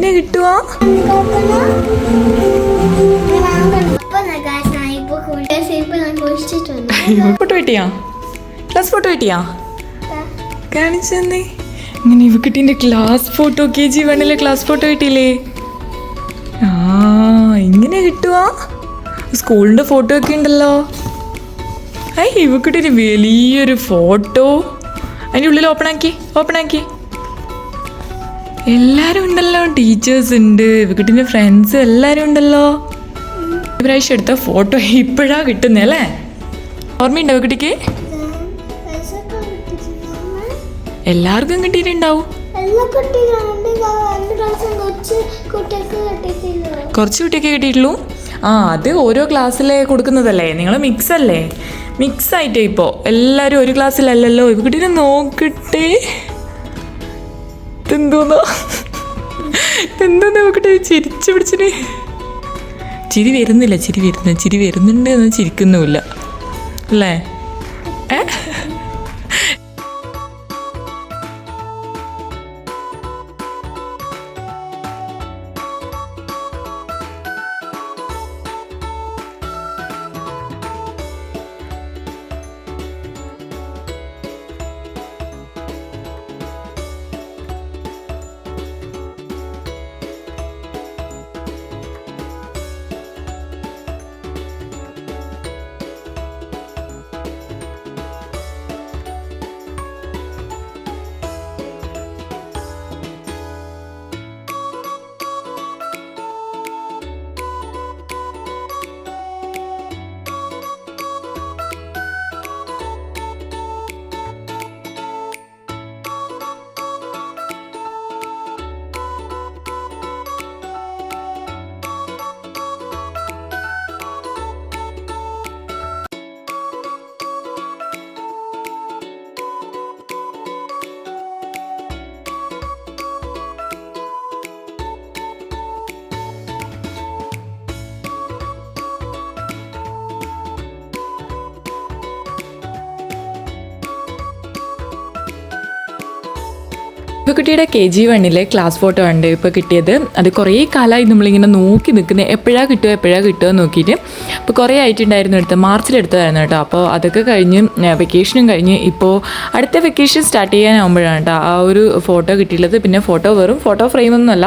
എങ്ങനെ കിട്ടുവാ? ഫോട്ടോ കിട്ടിയാ? ക്ലാസ് ഫോട്ടോ കിട്ടിയാ? കാണിച്ചെന്നേ. ഇങ്ങനെ ഇവക്കിട്ടിന്റെ class photo, KG1 class photo കിട്ടിയില്ലേ? ആ, ഇങ്ങനെ കിട്ടുവാ? സ്കൂളിന്റെ ഫോട്ടോ ഒക്കെ ഉണ്ടല്ലോ. ഇവക്കിട്ടൊരു വലിയൊരു ഫോട്ടോ. അതിൻ്റെ ഉള്ളിൽ ഓപ്പൺ ആക്കി എല്ലാവരും ഉണ്ടല്ലോ. ടീച്ചേഴ്സ് ഉണ്ട്, ഇവക്കിട്ടിന്റെ ഫ്രണ്ട്സ് എല്ലാവരും ഉണ്ടല്ലോ. ഇപ്രാവശ്യം എടുത്ത ഫോട്ടോ ഇപ്പോഴാ കിട്ടുന്നേ അല്ലേ? ഓർമ്മയുണ്ടോ ഇവക്കിട്ടിക്ക്? എല്ലാവർക്കും കിട്ടിയിട്ടുണ്ടാവും. കുറച്ച് കുട്ടിയൊക്കെ കിട്ടിയിട്ടുള്ളൂ. അത് ഓരോ ക്ലാസ്സിലെ കൊടുക്കുന്നതല്ലേ. നിങ്ങൾ മിക്സ് അല്ലേ? മിക്സ് ആയിട്ടേ ഇപ്പോൾ എല്ലാവരും ഒരു ക്ലാസ്സിലല്ലല്ലോ. ഇവക്കിട്ടിനെ നോക്കട്ടെ. എന്തോന്നാ നോക്കട്ടെ. ചിരിച്ചു പിടിച്ചിട്ട് ചിരി വരുന്നുണ്ട് എന്ന് ചിരിക്കുന്നുമില്ല അല്ലേ? ഇപ്പോൾ കുട്ടിയുടെ KG1 ക്ലാസ് ഫോട്ടോ ഉണ്ട് ഇപ്പോൾ കിട്ടിയത്. അത് കുറേ കാലമായി നമ്മളിങ്ങനെ നോക്കി നിൽക്കുന്നത്, എപ്പോഴാണ് കിട്ടുക നോക്കിയിട്ട്. അപ്പോൾ കുറേ ആയിട്ടുണ്ടായിരുന്നു, മാർച്ചിലെടുത്തതായിരുന്നു കേട്ടോ. അപ്പോൾ അതൊക്കെ കഴിഞ്ഞ് വെക്കേഷനും കഴിഞ്ഞ് ഇപ്പോൾ അടുത്ത വെക്കേഷൻ സ്റ്റാർട്ട് ചെയ്യാനാകുമ്പോഴാണ് കേട്ടോ ആ ഒരു ഫോട്ടോ കിട്ടിയുള്ളത്. പിന്നെ വെറും ഫോട്ടോ ഫ്രെയിമൊന്നുമല്ല,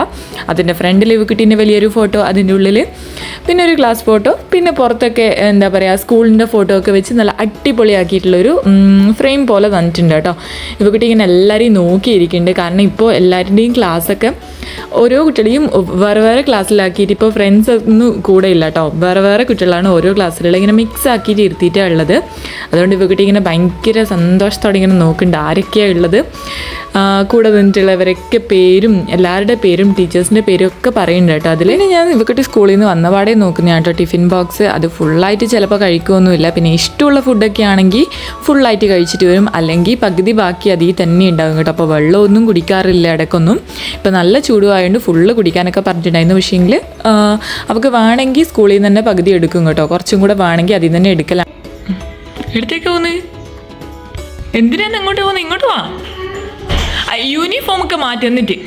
അതിൻ്റെ ഫ്രണ്ടിൽ കിട്ടീൻ്റെ വലിയൊരു ഫോട്ടോ, അതിൻ്റെ ഉള്ളിൽ പിന്നെ ഒരു ക്ലാസ് ഫോട്ടോ, പിന്നെ പുറത്തൊക്കെ എന്താ പറയുക സ്കൂളിൻ്റെ ഫോട്ടോ ഒക്കെ വെച്ച് നല്ല അടിപൊളിയാക്കിയിട്ടുള്ളൊരു ഫ്രെയിം പോലെ തന്നിട്ടുണ്ട് കേട്ടോ. ഇവക്കിട്ട് ഇങ്ങനെ എല്ലാവരെയും നോക്കിയിരിക്കുന്നുണ്ട്. കാരണം ഇപ്പോൾ എല്ലാവരുടെയും ക്ലാസ്സൊക്കെ ഓരോ കുട്ടികളെയും വേറെ ക്ലാസ്സിലാക്കിയിട്ട് ഇപ്പോൾ ഫ്രണ്ട്സ് ഒന്നും കൂടെ ഇല്ല കേട്ടോ. വേറെ കുട്ടികളാണ് ഓരോ ക്ലാസ്സിലുള്ള ഇങ്ങനെ മിക്സ് ആക്കിയിട്ട് ഇരുത്തിയിട്ടാണ് ഉള്ളത്. അതുകൊണ്ട് ഇവക്കിട്ട് ഇങ്ങനെ ഭയങ്കര സന്തോഷത്തോടെ ഇങ്ങനെ നോക്കുന്നുണ്ട് ആരൊക്കെയാണ് ഉള്ളത്. കൂടെ നിന്നിട്ടുള്ളവരൊക്കെ പേരും എല്ലാവരുടെ പേരും ടീച്ചേഴ്സിൻ്റെ പേരും ഒക്കെ പറയുന്നുണ്ട് കേട്ടോ. അതിൽ ഞാൻ ഇവക്കിട്ട് സ്കൂളിൽ നിന്ന് വന്നപാടെ നോക്കുന്ന കേട്ടോ ടിഫിൻ ബോക്സ്. അത് ഫുള്ളായിട്ട് ചിലപ്പോൾ കഴിക്കുമൊന്നുമില്ല. പിന്നെ ഇഷ്ടമുള്ള ഫുഡൊക്കെ ആണെങ്കിൽ ഫുള്ളായിട്ട് കഴിച്ചിട്ട് വരും, അല്ലെങ്കിൽ പകുതി ബാക്കി അതിൽ തന്നെ ഉണ്ടാകും കേട്ടോ. അപ്പോൾ വെള്ളമൊന്നും കുടിക്കാറില്ല ഇടയ്ക്കൊന്നും. ഇപ്പോൾ നല്ല ചൂടുമായതുകൊണ്ട് ഫുള്ള് കുടിക്കാനൊക്കെ പറഞ്ഞിട്ടുണ്ടായിരുന്നു. പക്ഷേങ്കിൽ അവൾക്ക് വേണമെങ്കിൽ സ്കൂളിൽ നിന്ന് തന്നെ പകുതി എടുക്കും കേട്ടോ. കുറച്ചും കൂടെ വേണമെങ്കിൽ അതിൽ തന്നെ എടുക്കലാണ്. എടുത്തേക്ക് പോന്ന് എന്തിനാണ് അങ്ങോട്ട് പോകുന്നത്? ഇങ്ങോട്ട് വാ. യൂണിഫോമൊക്കെ മാറ്റി എന്നിട്ട്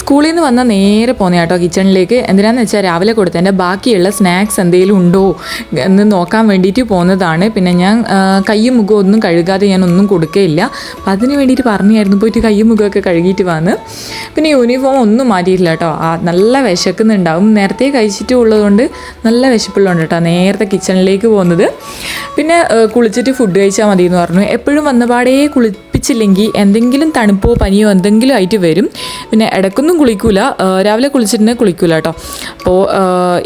സ്കൂളിൽ നിന്ന് വന്നാൽ നേരെ പോകുന്ന കേട്ടോ കിച്ചണിലേക്ക്. എന്തിനാന്ന് വെച്ചാൽ രാവിലെ കൊടുത്തതിൻ്റെ ബാക്കിയുള്ള സ്നാക്സ് എന്തെങ്കിലും ഉണ്ടോ എന്ന് നോക്കാൻ വേണ്ടിയിട്ട് പോകുന്നതാണ്. പിന്നെ ഞാൻ കയ്യും മുഖവും ഒന്നും കഴുകാതെ ഞാൻ ഒന്നും കൊടുക്കുകയില്ല. അപ്പം അതിന് വേണ്ടിയിട്ട് പറഞ്ഞായിരുന്നു പോയിട്ട് കയ്യും മുഖമൊക്കെ കഴുകിയിട്ട് വന്ന്. പിന്നെ യൂണിഫോം ഒന്നും മാറ്റിയിട്ടില്ല കേട്ടോ. നല്ല വിശക്കുന്നുണ്ടാവും, നേരത്തെ കഴിച്ചിട്ടും ഉള്ളതുകൊണ്ട് നല്ല വിശപ്പുള്ളതുകൊണ്ട് കേട്ടോ നേരത്തെ കിച്ചണിലേക്ക് പോകുന്നത്. പിന്നെ കുളിച്ചിട്ട് ഫുഡ് കഴിച്ചാൽ മതി എന്ന് പറഞ്ഞു. എപ്പോഴും വന്നപാടേ കുളിപ്പിച്ചില്ലെങ്കിൽ എന്തെങ്കിലും തണുപ്പോ പനിയോ എന്തെങ്കിലും ആയിട്ട് വരും. പിന്നെ ഇടയ്ക്കൊന്നും കുളിക്കൂല, രാവിലെ കുളിച്ചിട്ടുണ്ടെങ്കിൽ കുളിക്കൂല കേട്ടോ. അപ്പോൾ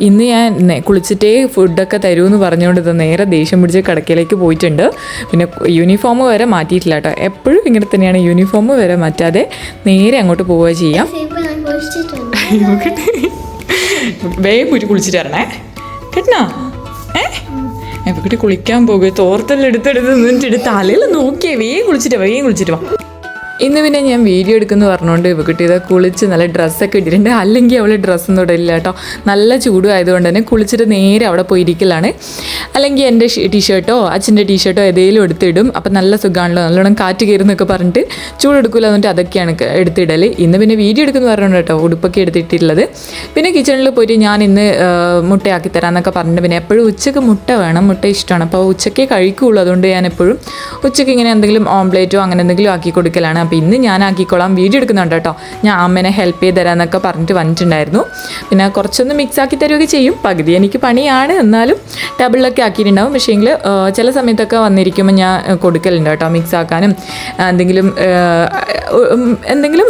ഇന്ന് ഞാൻ കുളിച്ചിട്ടേ ഫുഡൊക്കെ തരുമെന്ന് പറഞ്ഞുകൊണ്ട് ഇത് നേരെ ദേഷ്യം പിടിച്ച് കിടക്കയിലേക്ക് പോയിട്ടുണ്ട്. പിന്നെ യൂണിഫോം വരെ മാറ്റിയിട്ടില്ല കേട്ടോ. എപ്പോഴും ഇങ്ങനെ തന്നെയാണ്, യൂണിഫോം വരെ മാറ്റാതെ നേരെ അങ്ങോട്ട് പോവുക ചെയ്യാം. വേഗം പോയിട്ട് കുളിച്ചിട്ട് വരണേ കേട്ടോ. എവിടെ കുളിക്കാൻ പോകുക തോർത്തെല്ലാം എടുത്തെടുത്ത് നിന്നിട്ട് തലയിൽ നോക്കിയേ വേഗം കുളിച്ചിട്ട് വാ. ഇന്ന് പിന്നെ ഞാൻ വീഡിയോ എടുക്കുന്നു പറഞ്ഞുകൊണ്ട് ഇവക്കുട്ടി ഇത് കുളിച്ച് നല്ല ഡ്രസ്സൊക്കെ ഇട്ടിട്ടുണ്ട്. അല്ലെങ്കിൽ അവൾ ഡ്രസ്സൊന്നും ഇടില്ല കേട്ടോ. നല്ല ചൂടും ആയതുകൊണ്ട് തന്നെ കുളിച്ചിട്ട് നേരെ അവിടെ പോയിരിക്കലാണ്. അല്ലെങ്കിൽ എൻ്റെ ടീഷർട്ടോ അച്ഛൻ്റെ ടീഷർട്ടോ ഏതെങ്കിലും എടുത്തിടും. അപ്പം നല്ല സുഖമാണല്ലോ, നല്ലോണം കാറ്റ് കയറുന്നൊക്കെ പറഞ്ഞിട്ട് ചൂടെടുക്കില്ല എന്നിട്ട് അതൊക്കെയാണ് എടുത്തിടൽ. ഇന്ന് പിന്നെ വീഡിയോ എടുക്കുന്നു പറഞ്ഞുകൊണ്ട് കേട്ടോ ഉടുപ്പൊക്കെ എടുത്തിട്ടുള്ളത്. പിന്നെ കിച്ചണിൽ പോയിട്ട് ഞാൻ ഇന്ന് മുട്ടയാക്കി തരാമെന്നൊക്കെ പറഞ്ഞിട്ട് പിന്നെ എപ്പോഴും ഉച്ചയ്ക്ക് മുട്ട വേണം, മുട്ട ഇഷ്ടമാണ്. അപ്പോൾ ഉച്ചയ്ക്കേ കഴിക്കുകയുള്ളൂ. അതുകൊണ്ട് ഞാൻ എപ്പോഴും ഉച്ചയ്ക്ക് ഇങ്ങനെ എന്തെങ്കിലും ഓംപ്ലേറ്റോ അങ്ങനെ എന്തെങ്കിലും ആക്കി കൊടുക്കലാണ്. അപ്പോൾ ഇന്ന് ഞാൻ ആക്കിക്കോളാം, വീഡിയോ എടുക്കുന്നുണ്ട് കേട്ടോ. ഞാൻ അമ്മേനെ ഹെൽപ്പ് ചെയ്ത് തരാമെന്നൊക്കെ പറഞ്ഞിട്ട് വന്നിട്ടുണ്ടായിരുന്നു. പിന്നെ കുറച്ചൊന്ന് മിക്സ് ആക്കി തരുകയൊക്കെ ചെയ്യും. പകുതി എനിക്ക് പണിയാണ്, എന്നാലും ടേബിളിലൊക്കെ ആക്കിയിട്ടുണ്ടാവും. പക്ഷേ എങ്കിൽ ചില സമയത്തൊക്കെ വന്നിരിക്കുമ്പോൾ ഞാൻ കൊടുക്കലുണ്ട് കേട്ടോ. മിക്സ് ആക്കാനും എന്തെങ്കിലും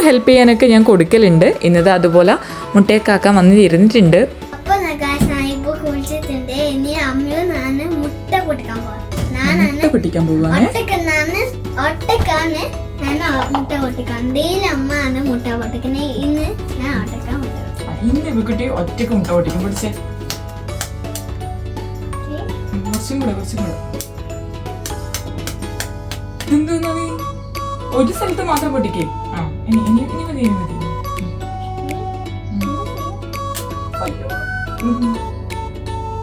ഹെൽപ്പ് ചെയ്യാനൊക്കെ ഞാൻ കൊടുക്കലുണ്ട്. ഇന്നത് അതുപോലെ മുട്ടയൊക്കെ ആക്കാൻ വന്ന് ഇരുന്നിട്ടുണ്ട്. മുട്ട പൊട്ടിക്കാൻ പോവാണ്. ഇന്ന് ഇവക്കുട്ടി ഒറ്റക്ക് മുട്ട പൊട്ടിക്കും. പിടിച്ചേ, കുറച്ചും കൂടെ എന്തോന്നാ ഒരു സ്ഥലത്ത് മാത്രം പൊട്ടിക്കേ. ഇനി മതി.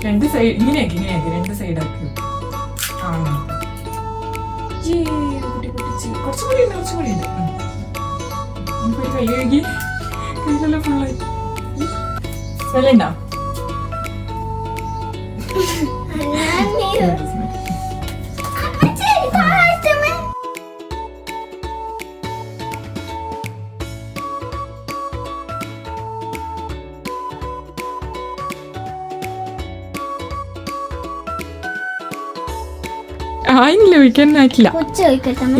രണ്ട് സൈഡ് ഇങ്ങനെയാക്കി രണ്ട് സൈഡാക്കി. കുറച്ചും കൂടി ഉണ്ട്. നമുക്കൊരു കൈ കഴുകി കയ്യിലെല്ലാം ഫുള്ളായി സ്മെല്ലുണ്ടോ? ആയില്ല, ഒഴിക്കാനായിട്ടില്ല.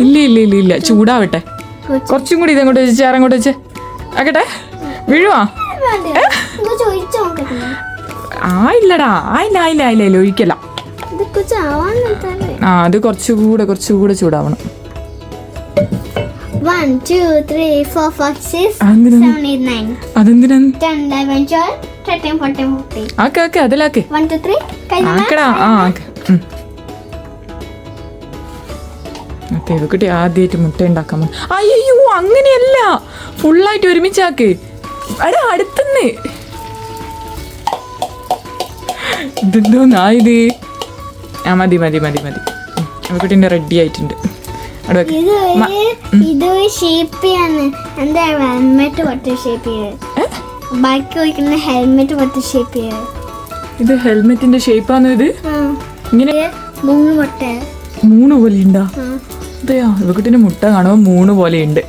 ഇല്ല ചൂടാവട്ടെ. കുറച്ചും കൂടി ഇതങ്ങോട്ട് വെച്ച് ചേറങ്ങോട്ട് വെച്ച് ആക്കട്ടെ. വീഴുവാ? ആയില്ലടാ, ആയില്ല ഒഴിക്കല. അത് കുറച്ചുകൂടെ ചൂടാവണം. അതിലാക്ക് ആക്കടാ. ഇവക്കുട്ടി ആദ്യമായിട്ട് മുട്ട ഉണ്ടാക്കാൻ പോകും. അയ്യോ, അങ്ങനെയല്ല, ഫുള്ളായിട്ട് ഒരുമിച്ചാക്ക്. അടാ അടുത്തുന്ന് ഇതെന്തോന്നായത്? മതി. ഇവക്കുട്ടിന്റെ റെഡി ആയിട്ടുണ്ട്. ഇത് ഹെൽമെറ്റിന്റെ ഷേപ്പാണോ? ഇത് ഇങ്ങനെ 3 പോലെ ഉണ്ടാ? അതെയോ, ഇവക്കുട്ടിന്റെ മുട്ട കാണുമ്പോ 3 പോലെ ഉണ്ട്.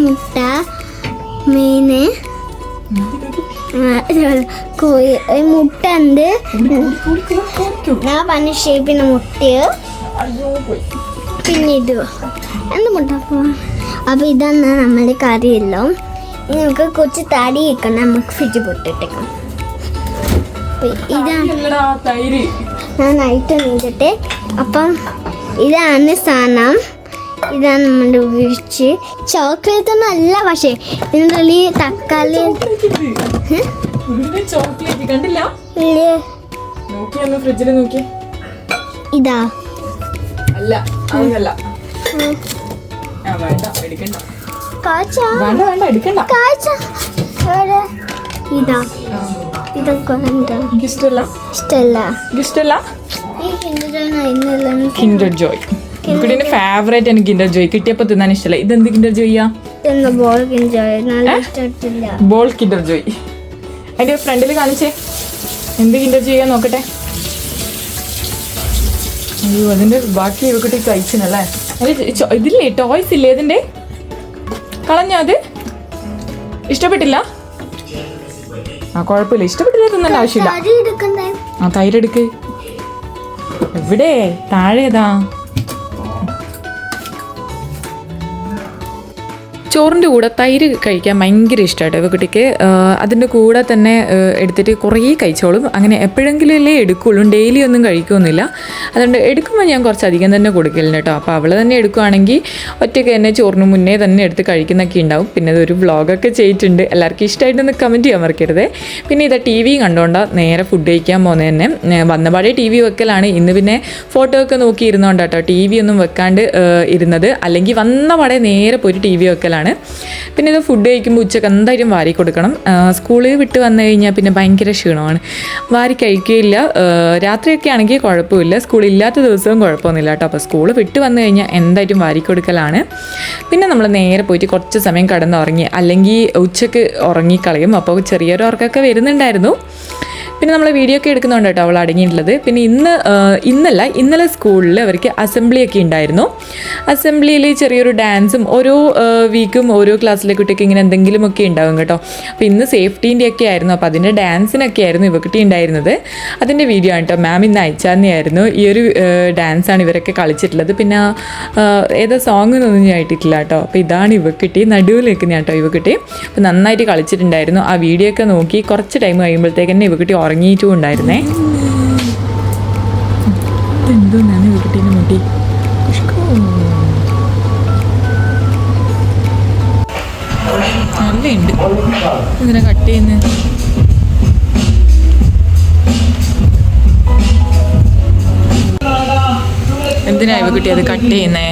മുട്ട, മീന്, മുട്ട ഉണ്ട്. ഞാൻ പറഞ്ഞ ഷേപ്പിന് മുട്ടയോ പിന്നെ ഇത് എന്ത് മുട്ട. അപ്പൊ ഇതാണ് നമ്മുടെ കറിയല്ലോ. ഇനി നമുക്ക് കുറച്ച് തടി വെക്കണം. നമുക്ക് ഫ്രിഡ്ജ് പൊട്ടിട്ടേക്കാം. ഇതാണ് ഞാൻ ഐറ്റം ചെയ്തിട്ട്. അപ്പം ഇതാണ് സാധനം. ഇതാണ് നമ്മുടെ ഒഴിച്ച്. ചോക്ലേറ്റ് ഒന്നും അല്ല, പക്ഷേ ഇതിനുള്ളിൽ തക്കാളി ഇതാ കിൻഡർ ജോയ്. ഫേവറേറ്റ് ആണ് കിൻഡർ ജോയ്. കിട്ടിയപ്പോ തിന്നാൻ ഇഷ്ടമല്ല. ഇതെന്ത് കിൻഡർ ജോയ്യാ? Ball Kinder Joy. അതിന്റെ ഫ്രണ്ടിൽ കാണിച്ചേ, എന്ത് കിൻഡർ ജോയ്യാ നോക്കട്ടെ. അയ്യോ, അതിന്റെ ബാക്കി ഇവക്കുട്ടി കഴിച്ചല്ലേ. ഇതില്ലേ ടോയ്സ് ഇല്ലേ ഇതിന്റെ? കളഞ്ഞോ? അത് ഇഷ്ടപ്പെട്ടില്ല? കുഴപ്പമില്ല, ഇഷ്ടപ്പെട്ടില്ല, തിന്നേണ്ട ആവശ്യമില്ല. തൈര് എടുക്ക്. എവിടെ? താഴേതാ? ചോറിൻ്റെ കൂടെ തൈര് കഴിക്കാൻ ഭയങ്കര ഇഷ്ടമായിട്ട് ഇവക്കുട്ടിക്ക്. അതിൻ്റെ കൂടെ തന്നെ എടുത്തിട്ട് കുറേ കഴിച്ചോളും. അങ്ങനെ എപ്പോഴെങ്കിലുമല്ലേ എടുക്കുള്ളൂ, ഡെയിലി ഒന്നും കഴിക്കുമൊന്നുമില്ല. അതുകൊണ്ട് എടുക്കുമ്പോൾ ഞാൻ കുറച്ചധികം തന്നെ കൊടുക്കലുണ്ട് കേട്ടോ. അപ്പോൾ അവൾ തന്നെ എടുക്കുകയാണെങ്കിൽ ഒറ്റയ്ക്ക് തന്നെ ചോറിന് മുന്നേ തന്നെ എടുത്ത് കഴിക്കുന്നൊക്കെ ഉണ്ടാവും. പിന്നെ ഇതൊരു വ്ളോഗൊക്കെ ചെയ്തിട്ടുണ്ട്. എല്ലാവർക്കും ഇഷ്ടമായിട്ടൊന്ന് കമൻറ്റ് ചെയ്യാൻ മറക്കരുത്. പിന്നെ ഇത് ടി വി കണ്ടുകൊണ്ടാണ് നേരെ ഫുഡ് കഴിക്കാൻ പോകുന്നത് തന്നെ. വന്നപാടെ ടി വി വെക്കലാണ്. ഇന്ന് പിന്നെ ഫോട്ടോ ഒക്കെ നോക്കിയിരുന്നോണ്ട് കേട്ടോ ടി വി ഒന്നും വെക്കാണ്ട് ഇരുന്നത്. അല്ലെങ്കിൽ വന്നപാടെ നേരെ പോയിട്ട് ടി വി വെക്കലാണ്. പിന്നെ ഇത് ഫുഡ് കഴിക്കുമ്പോൾ ഉച്ചക്ക് എന്തായാലും വാരി കൊടുക്കണം. സ്കൂളിൽ വിട്ട് വന്നു കഴിഞ്ഞാൽ പിന്നെ ഭയങ്കര ക്ഷീണമാണ്, വാരി കഴിക്കുകയില്ല. രാത്രിയൊക്കെ ആണെങ്കിൽ കുഴപ്പമില്ല, സ്കൂളില്ലാത്ത ദിവസവും കുഴപ്പമൊന്നുമില്ല കേട്ടോ. അപ്പോൾ സ്കൂൾ വിട്ട് വന്നു കഴിഞ്ഞാൽ എന്തായാലും വാരി കൊടുക്കലാണ്. പിന്നെ നമ്മൾ നേരെ പോയിട്ട് കുറച്ച് സമയം കിടന്നുറങ്ങി, അല്ലെങ്കിൽ ഉച്ചക്ക് ഉറങ്ങിക്കളയും. അപ്പോൾ ചെറിയൊരു ഉറക്കമൊക്കെ വരുന്നുണ്ടായിരുന്നു. പിന്നെ നമ്മൾ വീഡിയോ ഒക്കെ എടുക്കുന്നുണ്ട് കേട്ടോ അവൾ അടങ്ങിയിട്ടുള്ളത്. പിന്നെ ഇന്നലെ സ്കൂളിൽ അവർക്ക് അസംബ്ലിയൊക്കെ ഉണ്ടായിരുന്നു. അസംബ്ലിയിൽ ചെറിയൊരു ഡാൻസും ഓരോ വീക്കും ഓരോ ക്ലാസ്സിലെ കുട്ടിക്ക് ഇങ്ങനെ എന്തെങ്കിലുമൊക്കെ ഉണ്ടാകും കേട്ടോ. അപ്പോൾ ഇന്ന് സേഫ്റ്റീൻ്റെ ഒക്കെ ആയിരുന്നു. അപ്പോൾ അതിൻ്റെ ഡാൻസിനൊക്കെ ആയിരുന്നു ഇവക്കുട്ടി ഉണ്ടായിരുന്നത്. അതിൻ്റെ വീഡിയോ ആണ് കേട്ടോ. മാം ഇന്ന് അയച്ചാന്നെയായിരുന്നു. ഈ ഒരു ഡാൻസാണ് ഇവരൊക്കെ കളിച്ചിട്ടുള്ളത്. പിന്നെ ഏതാ സോങ് എന്നൊന്നും ഞാൻ ആയിട്ടില്ല കേട്ടോ. അപ്പോൾ ഇതാണ് ഇവക്കുട്ടി, നടുവിൽ നിൽക്കുന്ന കേട്ടോ ഇവക്കുട്ടി. അപ്പോൾ നന്നായിട്ട് കളിച്ചിട്ടുണ്ടായിരുന്നു. ആ വീഡിയോ ഒക്കെ നോക്കി കുറച്ച് ടൈം കഴിയുമ്പോഴത്തേക്ക് തന്നെ ഇവക്കുട്ടി ഉറങ്ങിയിട്ടും ഉണ്ടായിരുന്നേ. എന്തോന്നാണ് ഇവക്കുട്ടീൻ്റെ മുടി നല്ലുണ്ട്. ഇതിനെ കട്ട് ചെയ്യുന്ന എന്തിനാ ഇവക്കുട്ടി അത് കട്ട് ചെയ്യുന്നേ?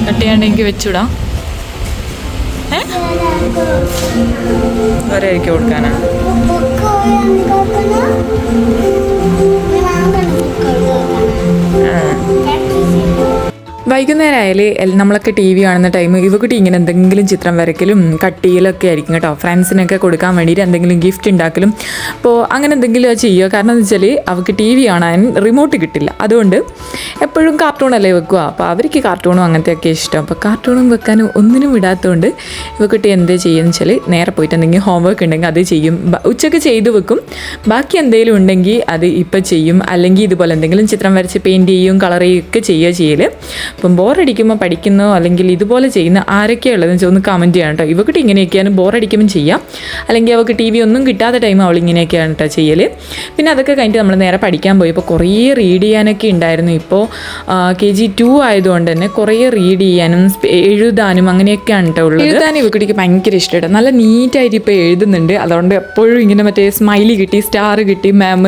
കട്ട് ചെയ്യാണ്ട് എനിക്ക് വെച്ചൂടാ? വേറെ ആയിരിക്കും കൊടുക്കാനാ? വൈകുന്നേരം ആയാൽ നമ്മളൊക്കെ ടി വി കാണുന്ന ടൈം ഇവക്കുട്ടി ഇങ്ങനെ എന്തെങ്കിലും ചിത്രം വരയ്ക്കലും കട്ട് ചെയ്യലൊക്കെ ആയിരിക്കും കേട്ടോ. ഫ്രണ്ട്സിനൊക്കെ കൊടുക്കാൻ വേണ്ടിയിട്ട് എന്തെങ്കിലും ഗിഫ്റ്റ് ഉണ്ടാക്കലും. അപ്പോൾ അങ്ങനെ എന്തെങ്കിലും ചെയ്യുക. കാരണം എന്ന് വെച്ചാൽ അവൾക്ക് ടി വി കാണാൻ റിമോട്ട് കിട്ടില്ല. അതുകൊണ്ട് എപ്പോഴും കാർട്ടൂണല്ലേ വെക്കുക. അപ്പോൾ അവർക്ക് കാർട്ടൂണും അങ്ങനത്തെയൊക്കെ ഇഷ്ടം. അപ്പോൾ കാർട്ടൂണും വെക്കാനും ഒന്നിനും വിടാത്തതുകൊണ്ട് ഇവക്കുട്ടി എന്ത് ചെയ്യുമെന്ന് വെച്ചാൽ നേരെ പോയിട്ട് എന്തെങ്കിലും ഹോംവർക്ക് ഉണ്ടെങ്കിൽ അത് ചെയ്യും. ഉച്ചയ്ക്ക് ചെയ്തു വെക്കും. ബാക്കി എന്തെങ്കിലും ഉണ്ടെങ്കിൽ അത് ഇപ്പം ചെയ്യും. അല്ലെങ്കിൽ ഇതുപോലെ എന്തെങ്കിലും ചിത്രം വരച്ച് പെയിൻറ്റ് ചെയ്യും, കളർ ചെയ്യുകയൊക്കെ ചെയ്യൽ. അപ്പം ബോറടിക്കുമ്പോൾ പഠിക്കുന്നോ അല്ലെങ്കിൽ ഇതുപോലെ ചെയ്യുന്ന ആരൊക്കെയാണ് ഉള്ളതെന്ന് വെച്ചാൽ ഒന്ന് കമൻറ്റ് ചെയ്യണം കേട്ടോ. ഇവക്കുട്ടി ഇങ്ങനെയൊക്കെയാണ് ബോറടിക്കുമ്പോൾ ചെയ്യാം. അല്ലെങ്കിൽ അവൾക്ക് ടി വി ഒന്നും കിട്ടാത്ത ടൈം അവൾ ഇങ്ങനെയൊക്കെയാണ് കേട്ടോ ചെയ്യൽ. പിന്നെ അതൊക്കെ കഴിഞ്ഞിട്ട് നമ്മൾ നേരെ പഠിക്കാൻ പോയി. ഇപ്പോൾ കുറേ റീഡ് ചെയ്യാനൊക്കെ ഉണ്ടായിരുന്നു. ഇപ്പോൾ KG2 ആയതുകൊണ്ട് തന്നെ കുറേ റീഡ് ചെയ്യാനും എഴുതാനും അങ്ങനെയൊക്കെയാണ് കേട്ടോ ഉള്ളത്. എഴുതാനും ഇവക്കുട്ടിക്ക് ഭയങ്കര ഇഷ്ടമാണ്. നല്ല നീറ്റായിട്ട് ഇപ്പോൾ എഴുതുന്നുണ്ട്. അതുകൊണ്ട് എപ്പോഴും ഇങ്ങനെ മറ്റേ സ്മൈലി കിട്ടി, സ്റ്റാർ കിട്ടി, മാം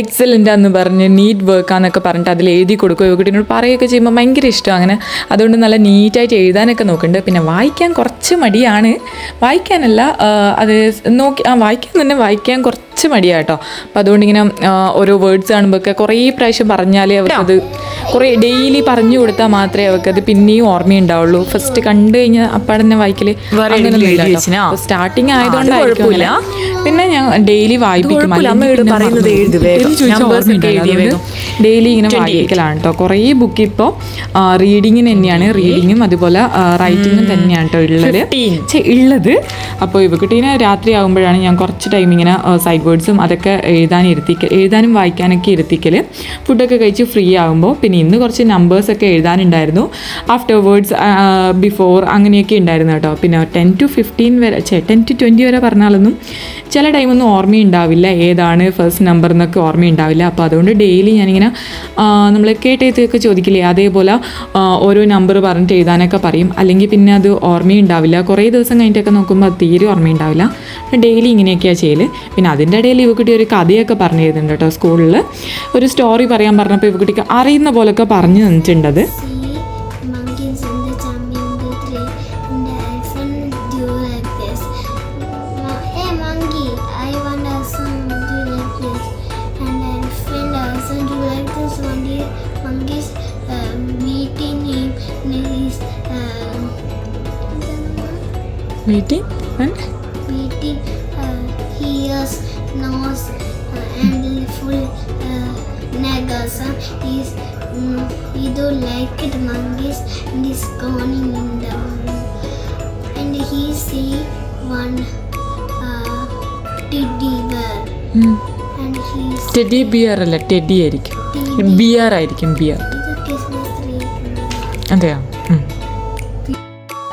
എക്സലൻ്റ് ആണെന്ന് പറഞ്ഞ് നീറ്റ് വർക്കാന്നൊക്കെ പറഞ്ഞിട്ട് അതിൽ എഴുതി കൊടുക്കും. ഇവക്കുട്ടിനോട് പറയുകയൊക്കെ ചെയ്യുമ്പോൾ ഭയങ്കര ഇഷ്ടം അങ്ങനെ. അതുകൊണ്ട് നല്ല നീറ്റായിട്ട് എഴുതാനൊക്കെ നോക്കുന്നുണ്ട്. പിന്നെ വായിക്കാൻ കുറച്ച് മടിയാണ്. വായിക്കാനല്ല, അത് വായിക്കാൻ കുറച്ച് മടിയാട്ടോ. അപ്പോൾ അതുകൊണ്ട് ഇങ്ങനെ ഓരോ വേർഡ്സ് കാണുമ്പോഴൊക്കെ കുറേ പ്രാവശ്യം പറഞ്ഞാൽ അവർക്കത് കുറേ ഡെയിലി പറഞ്ഞു കൊടുത്താൽ മാത്രമേ അവർക്കത് പിന്നെയും ഓർമ്മയുണ്ടാവുള്ളൂ. ഫസ്റ്റ് കണ്ടു കഴിഞ്ഞാൽ അപ്പം തന്നെ വായിക്കൽ സ്റ്റാർട്ടിങ് ആയതുകൊണ്ടായിരിക്കും. പിന്നെ ഞാൻ ഡെയിലി വായിപ്പിക്കും. ഡെയിലി ഇങ്ങനെ വായിക്കലാണ് കേട്ടോ. കുറേ ബുക്ക് ഇപ്പോൾ റീഡിങ്ങിന് തന്നെയാണ്. റീഡിങ്ങും അതുപോലെ റൈറ്റിങ്ങും തന്നെയാണ് കേട്ടോ ഉള്ളത്. അപ്പോൾ ഇവക്കുട്ടീനെ രാത്രി ആകുമ്പോഴാണ് ഞാൻ കുറച്ച് ടൈം ഇങ്ങനെ സൈഡ് വേർഡ്സും അതൊക്കെ എഴുതാനും വായിക്കാനൊക്കെ ഇരുത്തിക്കൽ. ഫുഡൊക്കെ കഴിച്ച് ഫ്രീ ആകുമ്പോൾ. പിന്നെ ഇന്ന് കുറച്ച് നമ്പേഴ്സൊക്കെ എഴുതാനുണ്ടായിരുന്നു. ആഫ്റ്റർ വേർഡ്സ്, ബിഫോർ അങ്ങനെയൊക്കെ ഉണ്ടായിരുന്നു കേട്ടോ. പിന്നെ 10 to 15 വരെ 10 to 20 വരെ പറഞ്ഞാലൊന്നും ചില ടൈമൊന്നും ഓർമ്മയുണ്ടാവില്ല, ഏതാണ് ഫസ്റ്റ് നമ്പർ എന്നൊക്കെ ഓർമ്മയുണ്ടാവില്ല. അപ്പോൾ അതുകൊണ്ട് ഡെയിലി ഞാനിങ്ങനെ നമ്മൾ കേട്ടെഴുത്തൊക്കെ ചോദിക്കില്ലേ, അതേപോലെ ഓരോ നമ്പർ പറഞ്ഞിട്ട് എഴുതാനൊക്കെ പറയും. അല്ലെങ്കിൽ പിന്നെ അത് ഓർമ്മയുണ്ടാവില്ല. കുറേ ദിവസം കഴിഞ്ഞിട്ടൊക്കെ നോക്കുമ്പോൾ അത് തീരെ ഓർമ്മയുണ്ടാവില്ല. ഡെയിലി ഇങ്ങനെയൊക്കെയാണ് ചെയ്യൽ. പിന്നെ അതിൻ്റെ ഇടയിൽ ഇവക്കുട്ടി ഒരു കഥയൊക്കെ പറഞ്ഞു തരുന്നുണ്ട് കേട്ടോ. സ്കൂളിൽ ഒരു സ്റ്റോറി പറയാൻ പറഞ്ഞപ്പോൾ ഇവക്കുട്ടിക്ക് അറിയുന്ന പോലൊക്കെ പറഞ്ഞു തന്നിട്ടുണ്ടത്. Meeting and ears, nose, and full nagas. He don't like it monkeys and he's gone in the room. And he see one teddy bear. And he's teddy bear അല്ല, ടെഡി ആയിരിക്കും. ബിയർ ആയിരിക്കും, beer. അതെയോ?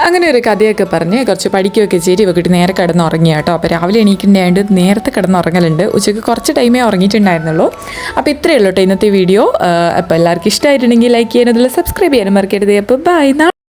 അങ്ങനെ ഒരു കഥയൊക്കെ പറഞ്ഞ് കുറച്ച് പഠിക്കുകയൊക്കെ ചെയ്ത് ഇവക്കിട്ട് നേരെ കിടന്നുറങ്ങി കേട്ടോ. അപ്പോൾ രാവിലെ എണീക്കേണ്ടതായത് നേരത്തെ കിടന്നുറങ്ങലുണ്ട്. ഉച്ചയ്ക്ക് കുറച്ച് ടൈമേ ഉറങ്ങിയിട്ടുണ്ടായിരുന്നുള്ളൂ. അപ്പോൾ ഇത്രയേ ഉള്ളൂ കേട്ടോ ഇന്നത്തെ വീഡിയോ. അപ്പോൾ എല്ലാവർക്കും ഇഷ്ടമായിട്ടുണ്ടെങ്കിൽ ലൈക്ക് ചെയ്യാനും അതിൽ സബ്സ്ക്രൈബ് ചെയ്യാനും മറക്കരുത്. അപ്പോൾ ബൈ.